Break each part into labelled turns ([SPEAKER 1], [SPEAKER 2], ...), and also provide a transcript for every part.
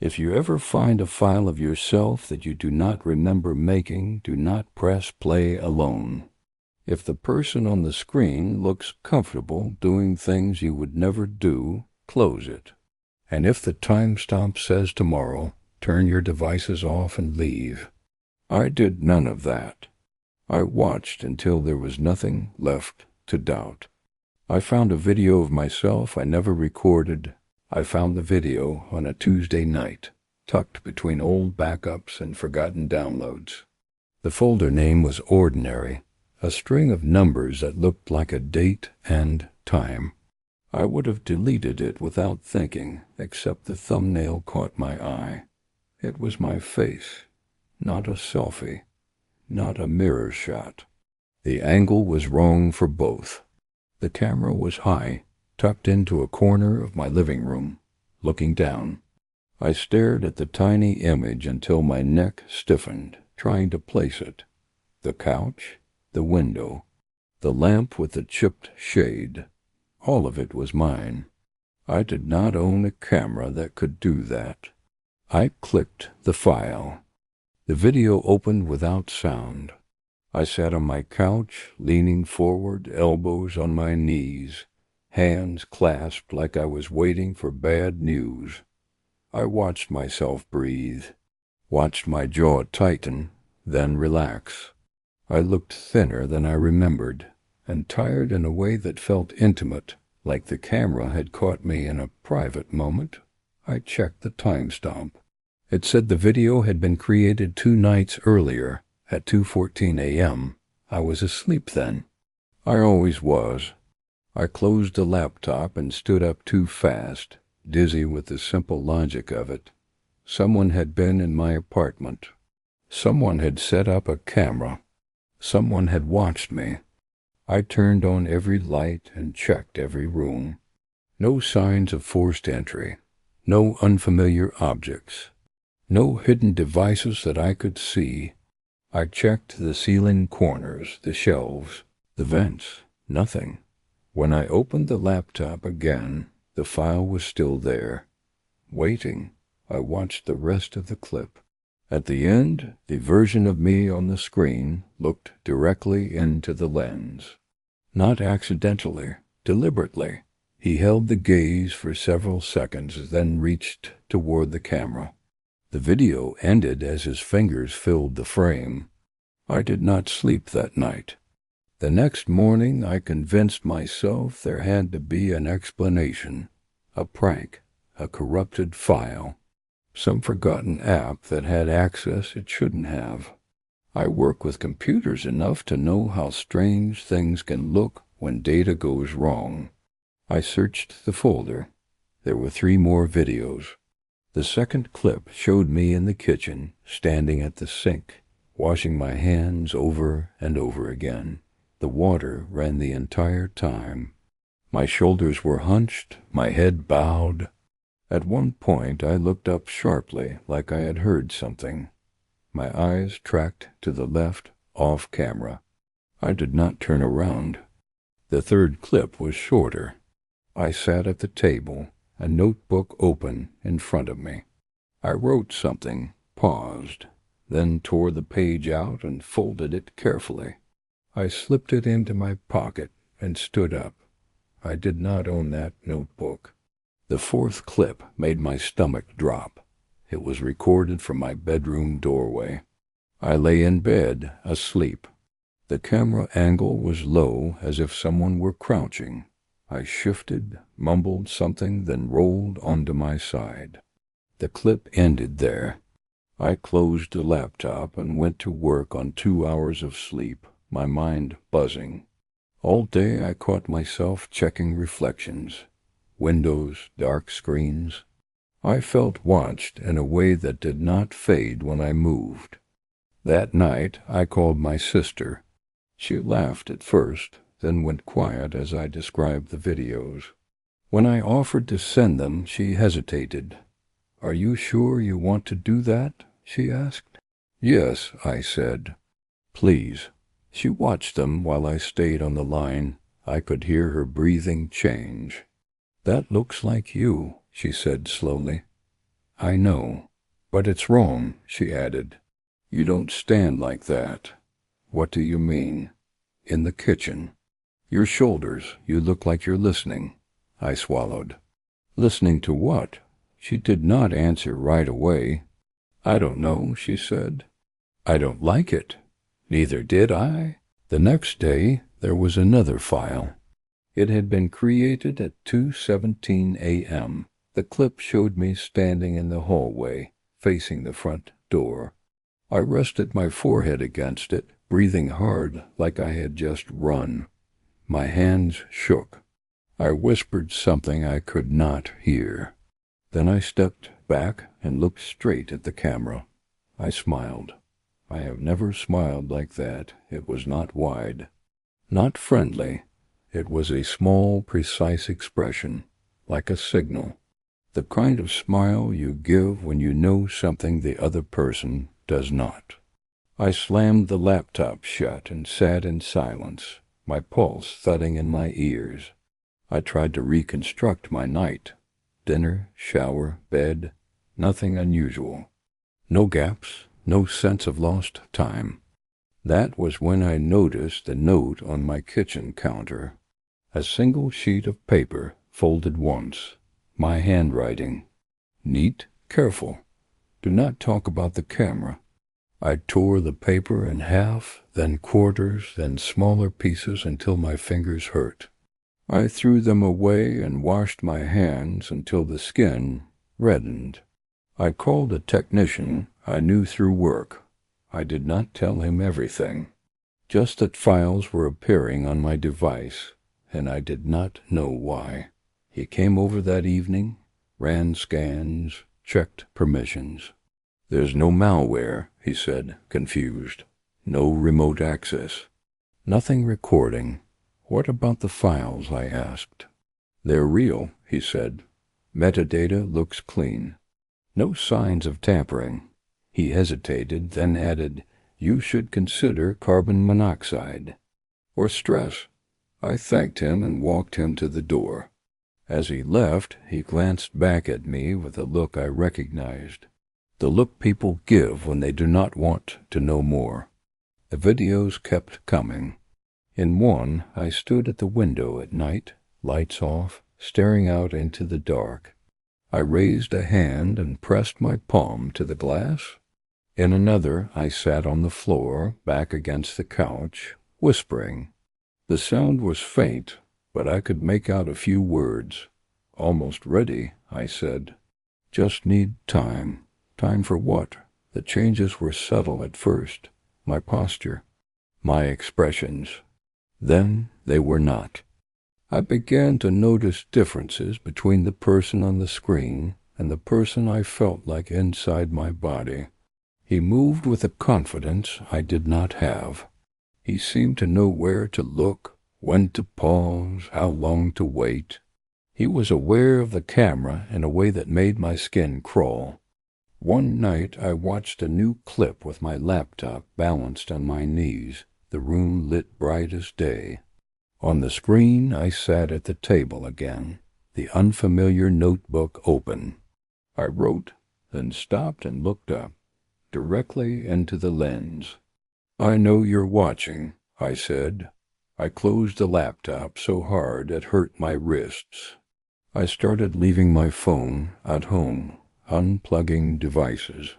[SPEAKER 1] If you ever find a file of yourself that you do not remember making, do not press play alone. If the person on the screen looks comfortable doing things you would never do, close it. And if the timestamp says tomorrow, turn your devices off and leave. I did none of that. I watched until there was nothing left to doubt. I found a video of myself I never recorded. I found the video on a Tuesday night, tucked between old backups and forgotten downloads. The folder name was Ordinary, a string of numbers that looked like a date and time. I would have deleted it without thinking, except the thumbnail caught my eye. It was my face, not a selfie, not a mirror shot. The angle was wrong for both. The camera was high, tucked into a corner of my living room, looking down. I stared at the tiny image until my neck stiffened, trying to place it. The couch, the window, the lamp with the chipped shade. All of it was mine. I did not own a camera that could do that. I clicked the file. The video opened without sound. I sat on my couch, leaning forward, elbows on my knees, hands clasped like I was waiting for bad news. I watched myself breathe, watched my jaw tighten, then relax. I looked thinner than I remembered, and tired in a way that felt intimate, like the camera had caught me in a private moment. I checked the timestamp. It said the video had been created 2 nights earlier, at 2:14 a.m. I was asleep then. I always was. I closed the laptop and stood up too fast, dizzy with the simple logic of it. Someone had been in my apartment. Someone had set up a camera. Someone had watched me. I turned on every light and checked every room. No signs of forced entry. No unfamiliar objects. No hidden devices that I could see. I checked the ceiling corners, the shelves, the vents. Nothing. When I opened the laptop again, the file was still there. Waiting, I watched the rest of the clip. At the end, the version of me on the screen looked directly into the lens. Not accidentally, deliberately. He held the gaze for several seconds, then reached toward the camera. The video ended as his fingers filled the frame. I did not sleep that night. The next morning I convinced myself there had to be an explanation. A prank, a corrupted file, some forgotten app that had access it shouldn't have. I work with computers enough to know how strange things can look when data goes wrong. I searched the folder. There were 3 more videos. The second clip showed me in the kitchen, standing at the sink, washing my hands over and over again. The water ran the entire time. My shoulders were hunched, my head bowed. At one point I looked up sharply, like I had heard something. My eyes tracked to the left, off camera. I did not turn around. The third clip was shorter. I sat at the table, a notebook open in front of me. I wrote something, paused, then tore the page out and folded it carefully. I slipped it into my pocket and stood up. I did not own that notebook. The fourth clip made my stomach drop. It was recorded from my bedroom doorway. I lay in bed, asleep. The camera angle was low, as if someone were crouching. I shifted, mumbled something, then rolled onto my side. The clip ended there. I closed the laptop and went to work on 2 hours of sleep, my mind buzzing. All day I caught myself checking reflections. Windows, dark screens. I felt watched in a way that did not fade when I moved. That night I called my sister. She laughed at first, then went quiet as I described the videos. When I offered to send them, she hesitated. "Are you sure you want to do that?" she asked. "Yes," I said. "Please." She watched them while I stayed on the line. I could hear her breathing change. "That looks like you," she said slowly. I know. But it's wrong, she added. You don't stand like that. What do you mean? In the kitchen. Your shoulders, you look like you're listening. I swallowed. Listening to what? She did not answer right away. I don't know, she said. I don't like it. Neither did I. The next day, there was another file. It had been created at 2:17 a.m. The clip showed me standing in the hallway, facing the front door. I rested my forehead against it, breathing hard like I had just run. My hands shook. I whispered something I could not hear. Then I stepped back and looked straight at the camera. I smiled. I have never smiled like that. It was not wide, not friendly. It was a small, precise expression, like a signal. The kind of smile you give when you know something the other person does not. I slammed the laptop shut and sat in silence, my pulse thudding in my ears. I tried to reconstruct my night. Dinner, shower, bed, nothing unusual. No gaps, no sense of lost time. That was when I noticed the note on my kitchen counter. A single sheet of paper, folded once. My handwriting. Neat, careful. Do not talk about the camera. I tore the paper in half, then quarters, then smaller pieces until my fingers hurt. I threw them away and washed my hands until the skin reddened. I called a technician I knew through work. I did not tell him everything, just that files were appearing on my device, and I did not know why. He came over that evening, ran scans, checked permissions. There's no malware, he said, confused. No remote access. Nothing recording. What about the files? I asked. They're real, he said. Metadata looks clean. No signs of tampering. He hesitated, then added, You should consider carbon monoxide. Or stress. I thanked him and walked him to the door. As he left, he glanced back at me with a look I recognized. The look people give when they do not want to know more. The videos kept coming. In one, I stood at the window at night, lights off, staring out into the dark. I raised a hand and pressed my palm to the glass. In another, I sat on the floor, back against the couch, whispering. The sound was faint, but I could make out a few words. Almost ready, I said. Just need time. Time for what? The changes were subtle at first. My posture, my expressions. Then they were not. I began to notice differences between the person on the screen and the person I felt like inside my body. He moved with a confidence I did not have. He seemed to know where to look, when to pause, how long to wait. He was aware of the camera in a way that made my skin crawl. One night I watched a new clip with my laptop balanced on my knees, the room lit bright as day. On the screen I sat at the table again, the unfamiliar notebook open. I wrote, then stopped and looked up, directly into the lens. I know you're watching, I said. I closed the laptop so hard it hurt my wrists. I started leaving my phone at home, unplugging devices,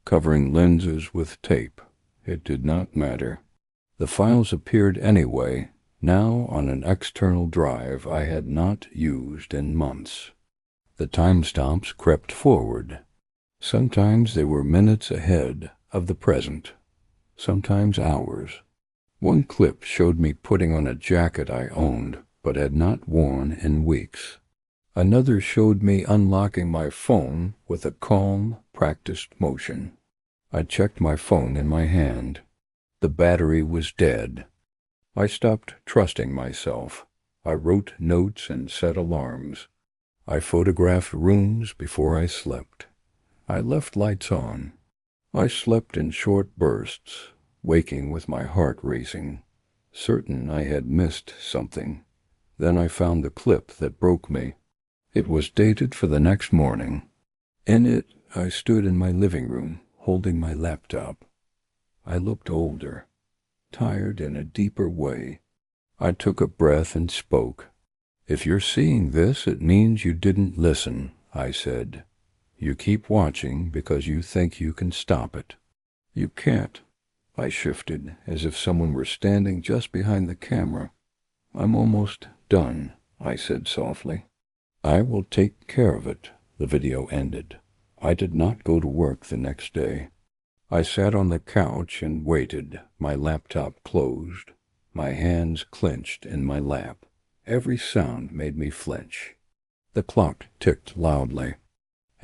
[SPEAKER 1] covering lenses with tape. It did not matter. The files appeared anyway, now on an external drive I had not used in months. The timestamps crept forward. Sometimes they were minutes ahead of the present, sometimes hours. One clip showed me putting on a jacket I owned but had not worn in weeks. Another showed me unlocking my phone with a calm, practiced motion. I checked my phone in my hand. The battery was dead. I stopped trusting myself. I wrote notes and set alarms. I photographed rooms before I slept. I left lights on. I slept in short bursts, waking with my heart racing, certain I had missed something. Then I found the clip that broke me. It was dated for the next morning. In it, I stood in my living room, holding my laptop. I looked older, tired in a deeper way. I took a breath and spoke. "If you're seeing this, it means you didn't listen," I said. "You keep watching because you think you can stop it. You can't." I shifted, as if someone were standing just behind the camera. "I'm almost done," I said softly. "I will take care of it," the video ended. I did not go to work the next day. I sat on the couch and waited, my laptop closed, my hands clenched in my lap. Every sound made me flinch. The clock ticked loudly.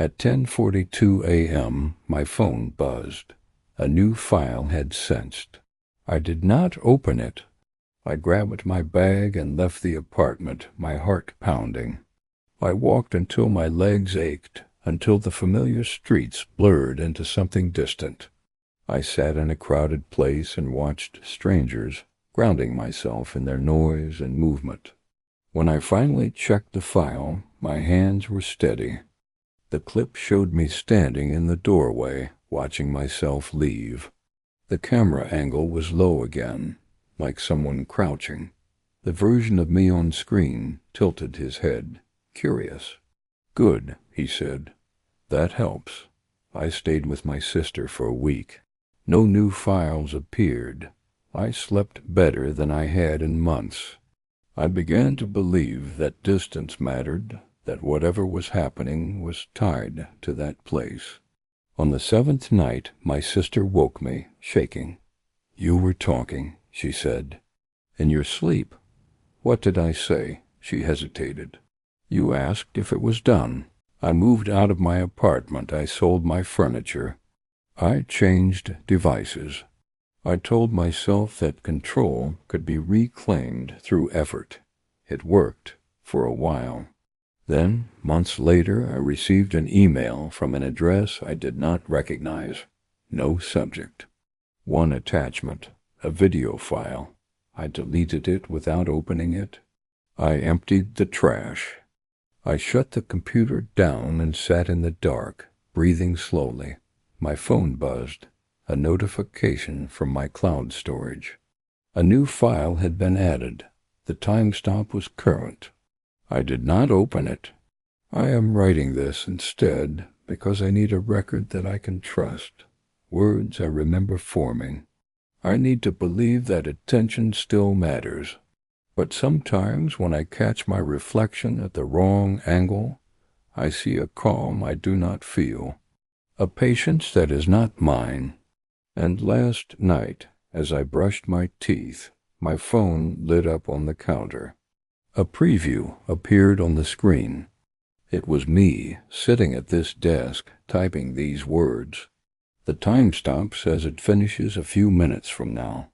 [SPEAKER 1] At 10:42 a.m., my phone buzzed. A new file had sensed. I did not open it. I grabbed my bag and left the apartment, my heart pounding. I walked until my legs ached, until the familiar streets blurred into something distant. I sat in a crowded place and watched strangers, grounding myself in their noise and movement. When I finally checked the file, my hands were steady. The clip showed me standing in the doorway, watching myself leave. The camera angle was low again, like someone crouching. The version of me on screen tilted his head, curious. "Good," he said. "That helps." I stayed with my sister for a week. No new files appeared. I slept better than I had in months. I began to believe that distance mattered, that whatever was happening was tied to that place. On the 7th night, my sister woke me, shaking. "You were talking," she said. "In your sleep." "What did I say?" She hesitated. "You asked if it was done. I moved out of my apartment. I sold my furniture. I changed devices. I told myself that control could be reclaimed through effort. It worked for a while. Then, months later, I received an email from an address I did not recognize. No subject. One attachment, a video file. I deleted it without opening it. I emptied the trash. I shut the computer down and sat in the dark, breathing slowly. My phone buzzed, a notification from my cloud storage. A new file had been added. The timestamp was current. I did not open it. I am writing this instead because I need a record that I can trust, words I remember forming. I need to believe that attention still matters. But sometimes when I catch my reflection at the wrong angle, I see a calm I do not feel, a patience that is not mine. And last night, as I brushed my teeth, my phone lit up on the counter. A preview appeared on the screen. It was me, sitting at this desk, typing these words. The timestamp says it finishes a few minutes from now.